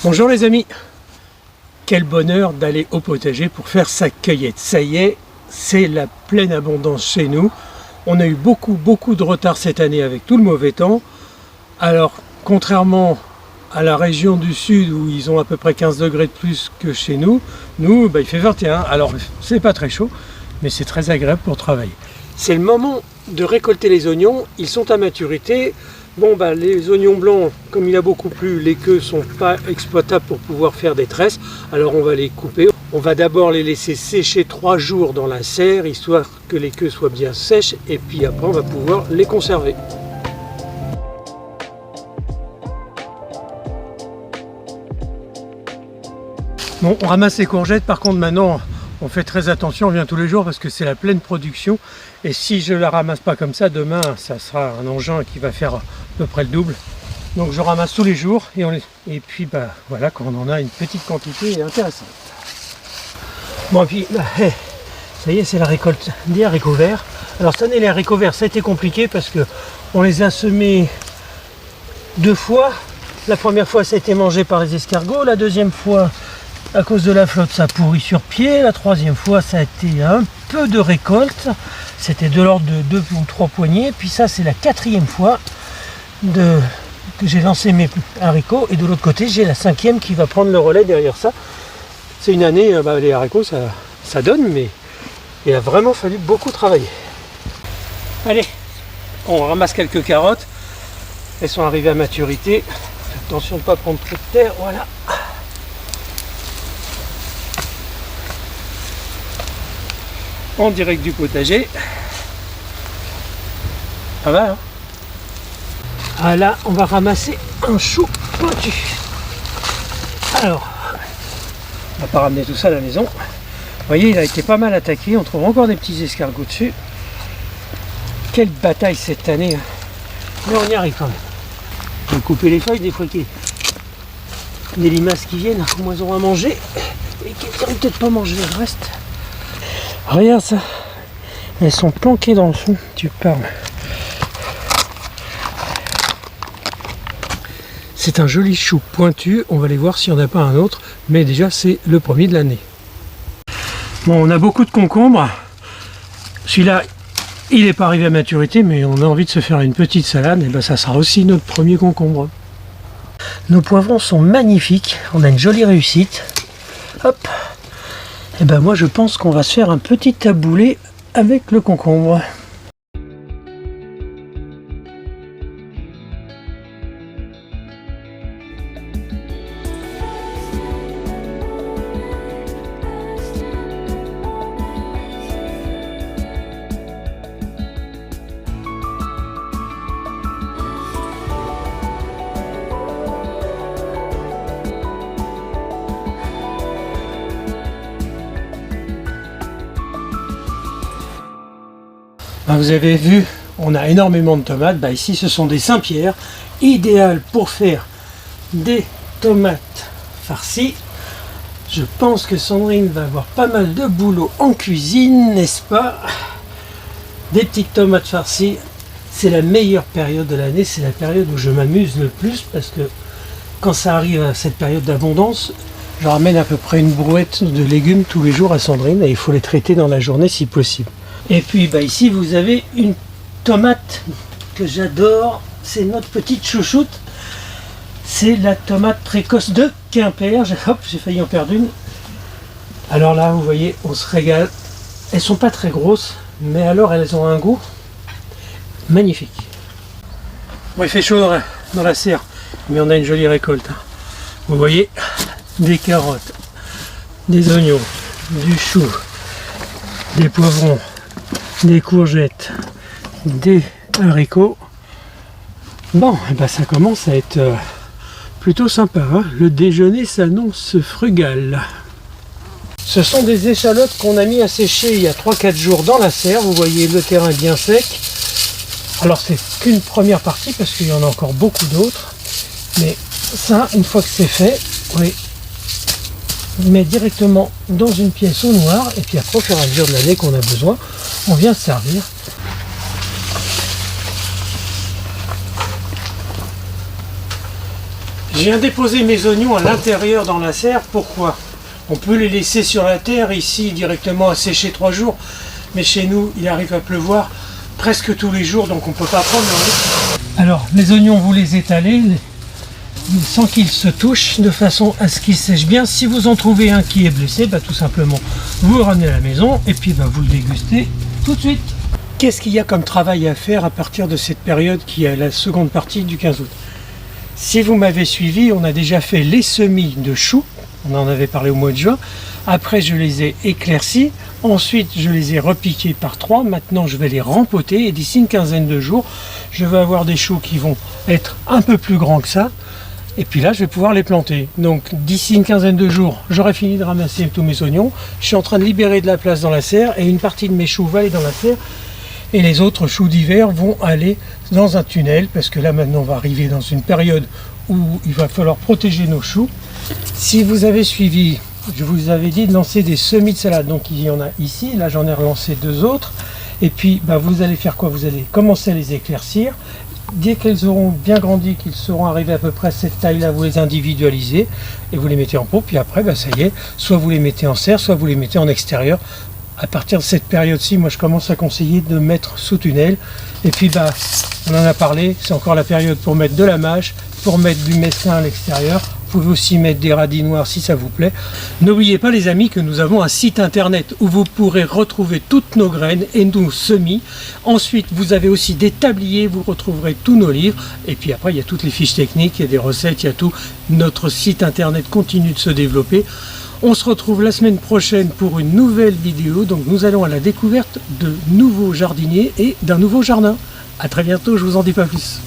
Bonjour les amis, quel bonheur d'aller au potager pour faire sa cueillette. Ça y est, c'est la pleine abondance chez nous. On a eu beaucoup de retard cette année avec tout le mauvais temps. Alors, contrairement à la région du sud où ils ont à peu près 15 degrés de plus que chez nous, il fait 21. Alors, c'est pas très chaud, mais c'est très agréable pour travailler. C'est le moment de récolter les oignons, ils sont à maturité. Les oignons blancs, comme il a beaucoup plu, les queues sont pas exploitables pour pouvoir faire des tresses. Alors on va les couper. On va d'abord les laisser sécher 3 jours dans la serre, histoire que les queues soient bien sèches. Et puis après, on va pouvoir les conserver. Bon, on ramasse les courgettes. Par contre, maintenant, on fait très attention. On vient tous les jours parce que c'est la pleine production. Et si je la ramasse pas comme ça, demain, ça sera un engin qui va faire à peu près le double. Donc je ramasse tous les jours et puis voilà, quand on en a une petite quantité intéressante. Bon, et puis ça y est, c'est la récolte des haricots verts. Alors cette année, les haricots verts, ça a été compliqué parce que on les a semés 2 fois. La première fois, ça a été mangé par les escargots. La deuxième fois, à cause de la flotte, ça a pourri sur pied. La troisième fois, ça a été un peu de récolte. C'était de l'ordre de 2 ou 3 poignées. Puis ça, c'est la 4e fois que j'ai lancé mes haricots. Et de l'autre côté, j'ai la 5e qui va prendre le relais derrière ça. C'est une année, les haricots, ça donne, mais il a vraiment fallu beaucoup travailler. Allez, on ramasse quelques carottes. Elles sont arrivées à maturité. Attention de ne pas prendre trop de terre, voilà. En direct du potager. Pas mal, hein? Ah là, on va ramasser un chou pointu. Alors, on va pas ramener tout ça à la maison. Vous voyez, il a été pas mal attaqué. On trouve encore des petits escargots dessus. Quelle bataille cette année, hein. Mais on y arrive quand même. On va couper les feuilles des fois qu'il y a des limaces qui viennent, au moins ils auront à manger. Et qui ne peut-être pas manger le reste. Regarde ça. Elles sont planquées dans le fond. Tu parles. C'est un joli chou pointu. On va aller voir s'il n'y en a pas un autre. Mais déjà, c'est le premier de l'année. Bon, on a beaucoup de concombres. Celui-là, il n'est pas arrivé à maturité, mais on a envie de se faire une petite salade. Et ça sera aussi notre premier concombre. Nos poivrons sont magnifiques. On a une jolie réussite. Hop. Et moi, je pense qu'on va se faire un petit taboulé avec le concombre. Vous avez vu, on a énormément de tomates. Ici, ce sont des Saint-Pierre, idéal pour faire des tomates farcies. Je pense que Sandrine va avoir pas mal de boulot en cuisine, n'est-ce pas? Des petites tomates farcies, c'est la meilleure période de l'année, c'est la période où je m'amuse le plus parce que quand ça arrive à cette période d'abondance, je ramène à peu près une brouette de légumes tous les jours à Sandrine et il faut les traiter dans la journée si possible. Et puis ici vous avez une tomate que j'adore, c'est notre petite chouchoute, c'est la tomate précoce de Quimper. J'ai failli en perdre une. Alors là vous voyez, on se régale. Elles sont pas très grosses, mais alors elles ont un goût magnifique. Bon, il fait chaud dans la serre, mais on a une jolie récolte. Vous voyez, des carottes, des oignons, du chou, des poivrons, des courgettes, des haricots. Bon, ça commence à être plutôt sympa, hein. Le déjeuner s'annonce frugal. Ce sont des échalotes qu'on a mis à sécher il y a 3-4 jours dans la serre. Vous voyez, le terrain est bien sec. Alors c'est qu'une première partie parce qu'il y en a encore beaucoup d'autres. Mais ça, une fois que c'est fait, on les met directement dans une pièce au noir. Et puis après, au fur et à mesure de l'année qu'on a besoin, on vient se servir. Je viens déposer mes oignons à l'intérieur dans la serre. Pourquoi? On peut les laisser sur la terre ici directement à sécher 3 jours. Mais chez nous, il arrive à pleuvoir presque tous les jours, donc on ne peut pas prendre le risque. Alors, les oignons, vous les étalez sans qu'ils se touchent, de façon à ce qu'ils sèchent bien. Si vous en trouvez un qui est blessé, tout simplement, vous le ramenez à la maison et puis vous le dégustez tout de suite. Qu'est-ce qu'il y a comme travail à faire à partir de cette période qui est la seconde partie du 15 août? Si vous m'avez suivi, on a déjà fait les semis de choux, on en avait parlé au mois de juin. Après, je les ai éclaircis. Ensuite, je les ai repiqués par 3. Maintenant, je vais les rempoter. Et d'ici une quinzaine de jours, je vais avoir des choux qui vont être un peu plus grands que ça. Et puis là, je vais pouvoir les planter. Donc, d'ici une quinzaine de jours, j'aurai fini de ramasser tous mes oignons. Je suis en train de libérer de la place dans la serre. Et une partie de mes choux va aller dans la serre. Et les autres choux d'hiver vont aller dans un tunnel. Parce que là, maintenant, on va arriver dans une période où il va falloir protéger nos choux. Si vous avez suivi, je vous avais dit de lancer des semis de salade. Donc il y en a ici, là j'en ai relancé 2 autres. Et puis vous allez faire quoi? Vous allez commencer à les éclaircir. Dès qu'elles auront bien grandi, qu'ils seront arrivés à peu près à cette taille-là, vous les individualisez et vous les mettez en pot. Puis après, ça y est, soit vous les mettez en serre, soit vous les mettez en extérieur. À partir de cette période-ci, moi je commence à conseiller de mettre sous tunnel. Et puis on en a parlé, c'est encore la période pour mettre de la mâche, pour mettre du mesclin à l'extérieur. Vous pouvez aussi mettre des radis noirs si ça vous plaît. N'oubliez pas les amis que nous avons un site internet où vous pourrez retrouver toutes nos graines et nos semis. Ensuite vous avez aussi des tabliers, vous retrouverez tous nos livres. Et puis après il y a toutes les fiches techniques, il y a des recettes, il y a tout. Notre site internet continue de se développer. On se retrouve la semaine prochaine pour une nouvelle vidéo. Donc nous allons à la découverte de nouveaux jardiniers et d'un nouveau jardin. A très bientôt, je vous en dis pas plus.